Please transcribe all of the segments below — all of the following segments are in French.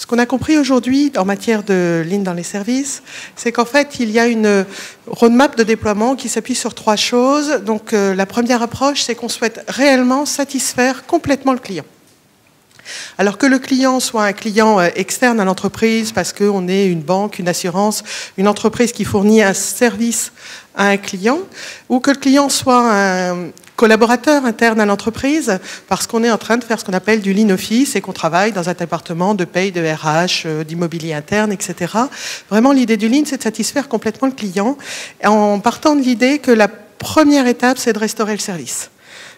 Ce qu'on a compris aujourd'hui en matière de Lean dans les services, c'est qu'en fait, il y a une roadmap de déploiement qui s'appuie sur 3 choses. Donc, la première approche, c'est qu'on souhaite réellement satisfaire complètement le client. Alors que le client soit un client externe à l'entreprise, parce qu'on est une banque, une assurance, une entreprise qui fournit un service à un client, ou que le client soit un collaborateur interne à l'entreprise, parce qu'on est en train de faire ce qu'on appelle du lean office et qu'on travaille dans un département de paye, de RH, d'immobilier interne, etc. Vraiment, l'idée du lean, c'est de satisfaire complètement le client, en partant de l'idée que la première étape, c'est de restaurer le service.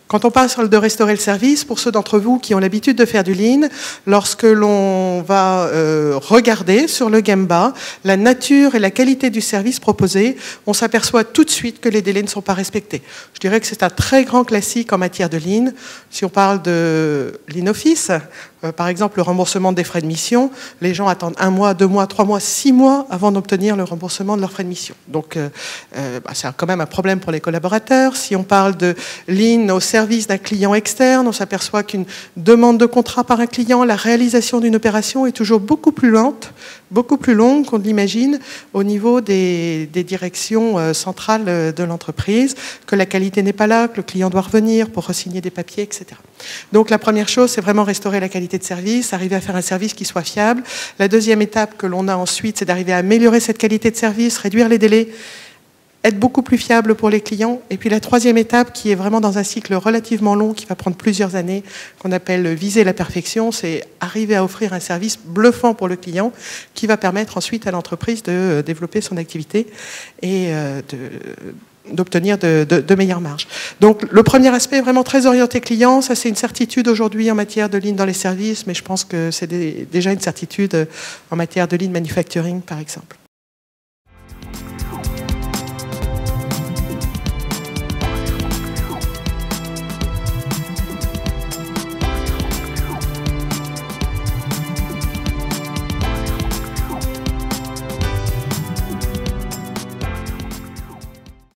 Quand on parle de restaurer le service, pour ceux d'entre vous qui ont l'habitude de faire du lean, lorsque l'on va regarder sur le Gemba la nature et la qualité du service proposé, on s'aperçoit tout de suite que les délais ne sont pas respectés. Je dirais que c'est un très grand classique en matière de lean. Si on parle de lean office, par exemple le remboursement des frais de mission, les gens attendent 1 mois, 2 mois, 3 mois, 6 mois avant d'obtenir le remboursement de leurs frais de mission. Donc c'est quand même un problème pour les collaborateurs. Si on parle de lean au service d'un client externe, on s'aperçoit qu'une demande de contrat par un client, la réalisation d'une opération est toujours beaucoup plus lente, beaucoup plus longue qu'on ne l'imagine au niveau des directions centrales de l'entreprise, que la qualité n'est pas là, que le client doit revenir pour re-signer des papiers, etc. Donc la première chose, c'est vraiment restaurer la qualité de service, arriver à faire un service qui soit fiable. La deuxième étape que l'on a ensuite, c'est d'arriver à améliorer cette qualité de service, réduire les délais, être beaucoup plus fiable pour les clients. Et puis la troisième étape, qui est vraiment dans un cycle relativement long, qui va prendre plusieurs années, qu'on appelle viser la perfection, c'est arriver à offrir un service bluffant pour le client, qui va permettre ensuite à l'entreprise de développer son activité et d'obtenir de meilleures marges. Donc le premier aspect est vraiment très orienté client, ça c'est une certitude aujourd'hui en matière de lean dans les services, mais je pense que c'est déjà une certitude en matière de lean manufacturing par exemple.